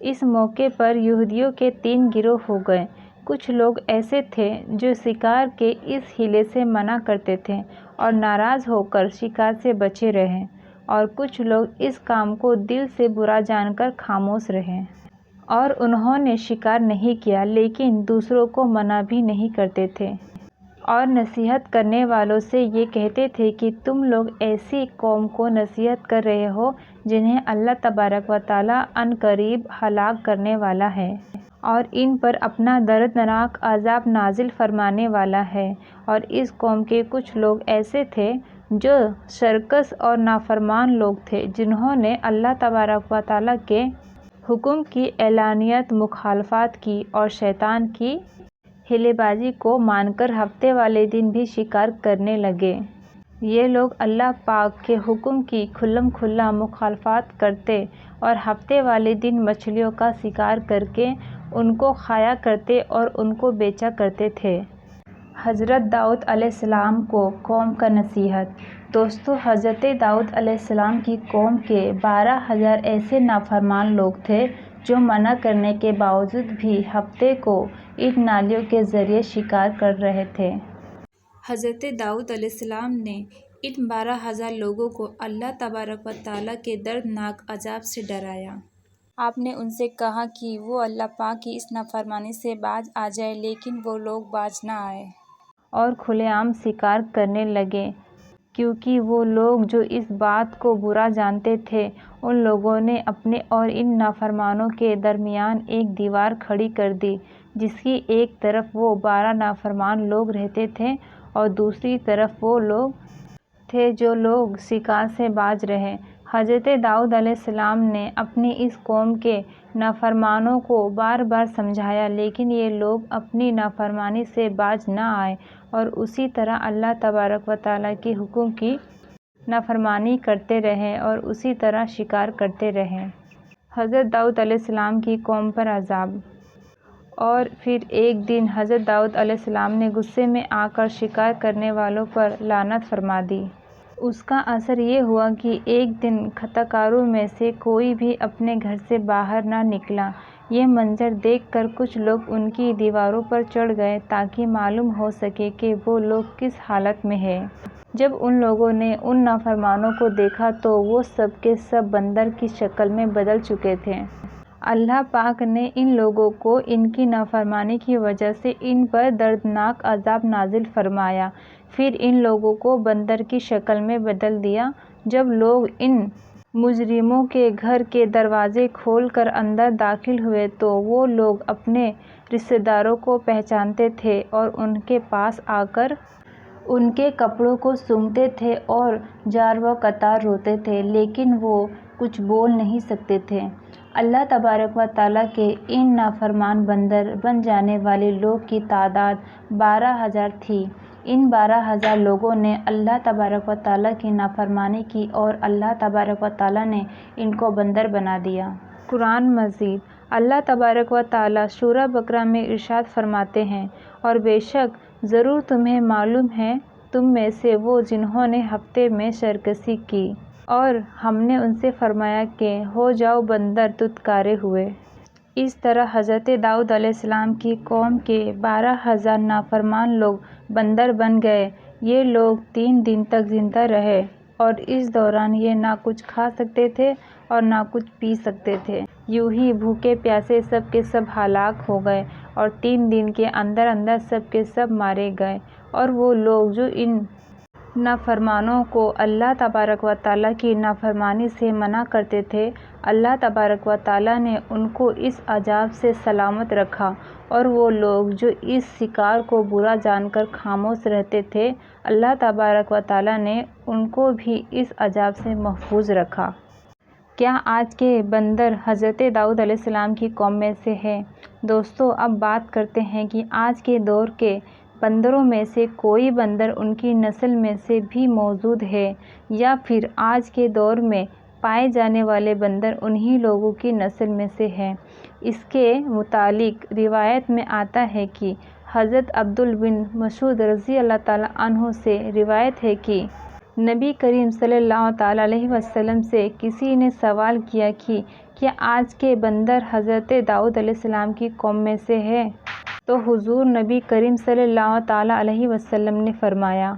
اس موقع پر یہودیوں کے 3 گروہ ہو گئے۔ کچھ لوگ ایسے تھے جو شکار کے اس حیلے سے منع کرتے تھے اور ناراض ہو کر شکار سے بچے رہے، اور کچھ لوگ اس کام کو دل سے برا جان کر خاموش رہے، اور انہوں نے شکار نہیں کیا لیکن دوسروں کو منع بھی نہیں کرتے تھے، اور نصیحت کرنے والوں سے یہ کہتے تھے کہ تم لوگ ایسی قوم کو نصیحت کر رہے ہو جنہیں اللہ تبارک و تعالیٰ عنقریب ہلاک کرنے والا ہے، اور ان پر اپنا دردناک عذاب نازل فرمانے والا ہے۔ اور اس قوم کے کچھ لوگ ایسے تھے جو سرکش اور نافرمان لوگ تھے، جنہوں نے اللہ تبارک و تعالیٰ کے حکم کی اعلانیت مخالفت کی اور شیطان کی ہیلے بازی کو مان کر ہفتے والے دن بھی شکار کرنے لگے۔ یہ لوگ اللہ پاک کے حکم کی کھلم کھلا مخالفت کرتے اور ہفتے والے دن مچھلیوں کا شکار کر کے ان کو کھایا کرتے اور ان کو بیچا کرتے تھے۔ حضرت داؤد علیہ السلام کو قوم کا نصیحت۔ دوستو، حضرت داؤد علیہ السلام کی قوم کے 12,000 ایسے نافرمان لوگ تھے جو منع کرنے کے باوجود بھی ہفتے کو ان نالیوں کے ذریعے شکار کر رہے تھے۔ حضرت داؤد علیہ السلام نے ان 12,000 لوگوں کو اللہ تبارک و تعالیٰ کے دردناک عذاب سے ڈرایا۔ آپ نے ان سے کہا کہ وہ اللہ پاک کی اس نافرمانی سے باز آ جائیں، لیکن وہ لوگ باز نہ آئے اور کھلے عام شکار کرنے لگے۔ کیونکہ وہ لوگ جو اس بات کو برا جانتے تھے، ان لوگوں نے اپنے اور ان نافرمانوں کے درمیان ایک دیوار کھڑی کر دی، جس کی ایک طرف وہ 12 نافرمان لوگ رہتے تھے اور دوسری طرف وہ لوگ تھے جو لوگ شکار سے باز رہے۔ حضرت داؤد علیہ السلام نے اپنی اس قوم کے نافرمانوں کو بار بار سمجھایا، لیکن یہ لوگ اپنی نافرمانی سے باز نہ آئے اور اسی طرح اللہ تبارک و تعالیٰ کے حکم کی نافرمانی کرتے رہے اور اسی طرح شکار کرتے رہے۔ حضرت داؤد علیہ السلام کی قوم پر عذاب۔ اور پھر ایک دن حضرت داؤد علیہ السلام نے غصے میں آ کر شکار کرنے والوں پر لعنت فرما دی۔ اس کا اثر یہ ہوا کہ ایک دن خطا کاروں میں سے کوئی بھی اپنے گھر سے باہر نہ نکلا۔ یہ منظر دیکھ کر کچھ لوگ ان کی دیواروں پر چڑھ گئے تاکہ معلوم ہو سکے کہ وہ لوگ کس حالت میں ہیں۔ جب ان لوگوں نے ان نافرمانوں کو دیکھا تو وہ سب کے سب بندر کی شکل میں بدل چکے تھے۔ اللہ پاک نے ان لوگوں کو ان کی نافرمانی کی وجہ سے ان پر دردناک عذاب نازل فرمایا۔ پھر ان لوگوں کو بندر کی شکل میں بدل دیا۔ جب لوگ ان مجرموں کے گھر کے دروازے کھول کر اندر داخل ہوئے تو وہ لوگ اپنے رشتہ داروں کو پہچانتے تھے اور ان کے پاس آ کر ان کے کپڑوں کو سونگھتے تھے اور جار و قطار روتے تھے، لیکن وہ کچھ بول نہیں سکتے تھے۔ اللہ تبارک و تعالیٰ کے ان نافرمان بندر بن جانے والے لوگ کی تعداد 12,000 تھی۔ ان 12,000 لوگوں نے اللہ تبارک و تعالیٰ کی نافرمانی کی اور اللہ تبارک و تعالیٰ نے ان کو بندر بنا دیا۔ قرآن مجید۔ اللہ تبارک و تعالیٰ سورہ بقرہ میں ارشاد فرماتے ہیں، اور بے شک ضرور تمہیں معلوم ہے تم میں سے وہ جنہوں نے ہفتے میں سرکشی کی، اور ہم نے ان سے فرمایا کہ ہو جاؤ بندر دھتکارے ہوئے۔ اس طرح حضرت داؤد علیہ السلام کی قوم کے 12,000 نافرمان لوگ بندر بن گئے۔ یہ لوگ 3 دن تک زندہ رہے اور اس دوران یہ نہ کچھ کھا سکتے تھے اور نہ کچھ پی سکتے تھے۔ یوں ہی بھوکے پیاسے سب کے سب ہلاک ہو گئے اور 3 دن کے اندر اندر سب کے سب مارے گئے۔ اور وہ لوگ جو ان نافرمانوں کو اللہ تبارک و تعالیٰ کی نافرمانی سے منع کرتے تھے، اللہ تبارک و تعالیٰ نے ان کو اس عذاب سے سلامت رکھا، اور وہ لوگ جو اس شکار کو برا جان کر خاموش رہتے تھے، اللہ تبارک و تعالیٰ نے ان کو بھی اس عذاب سے محفوظ رکھا۔ کیا آج کے بندر حضرت داؤد علیہ السلام کی قوم میں سے ہیں؟ دوستو، اب بات کرتے ہیں کہ آج کے دور کے بندروں میں سے کوئی بندر ان کی نسل میں سے بھی موجود ہے، یا پھر آج کے دور میں پائے جانے والے بندر انہی لوگوں کی نسل میں سے ہیں۔ اس کے متعلق روایت میں آتا ہے کہ حضرت عبداللہ بن مسعود رضی اللہ تعالیٰ عنہ سے روایت ہے کہ نبی کریم صلی اللہ تعالیٰ علیہ وسلم سے کسی نے سوال کیا کہ کیا آج کے بندر حضرت داؤد علیہ السلام کی قوم میں سے ہے؟ تو حضور نبی کریم صلی اللہ تعالیٰ علیہ وسلم نے فرمایا،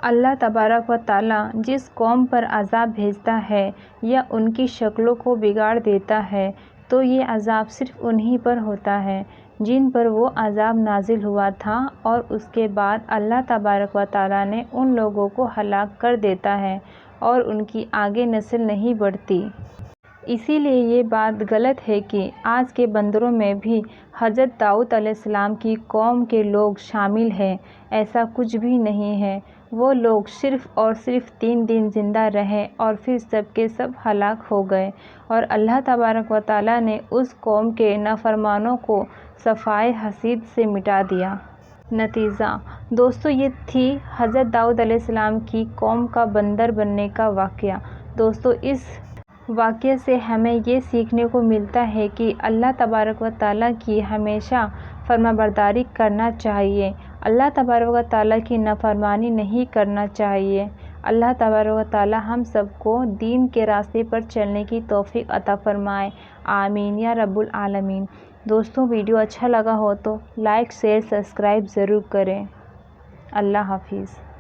اللہ تبارک و تعالیٰ جس قوم پر عذاب بھیجتا ہے یا ان کی شکلوں کو بگاڑ دیتا ہے تو یہ عذاب صرف انہی پر ہوتا ہے جن پر وہ عذاب نازل ہوا تھا، اور اس کے بعد اللہ تبارک و تعالیٰ نے ان لوگوں کو ہلاک کر دیتا ہے اور ان کی آگے نسل نہیں بڑھتی۔ اسی لیے یہ بات غلط ہے کہ آج کے بندروں میں بھی حضرت داؤد علیہ السلام کی قوم کے لوگ شامل ہیں۔ ایسا کچھ بھی نہیں ہے۔ وہ لوگ صرف اور صرف 3 دن زندہ رہے اور پھر سب کے سب ہلاک ہو گئے، اور اللہ تبارک و تعالیٰ نے اس قوم کے نافرمانوں کو صفحۂ حسید سے مٹا دیا۔ نتیجہ دوستو یہ تھی حضرت داؤد علیہ السلام کی قوم کا بندر بننے کا واقعہ۔ دوستو اس واقعے سے ہمیں یہ سیکھنے کو ملتا ہے کہ اللہ تبارک و تعالیٰ کی ہمیشہ فرمانبرداری کرنا چاہیے، اللہ تبارک و تعالیٰ کی نافرمانی نہیں کرنا چاہیے۔ اللہ تبارک و تعالیٰ ہم سب کو دین کے راستے پر چلنے کی توفیق عطا فرمائے، آمین یا رب العالمین۔ دوستو ویڈیو اچھا لگا ہو تو لائک، شیئر، سبسکرائب ضرور کریں۔ اللہ حافظ۔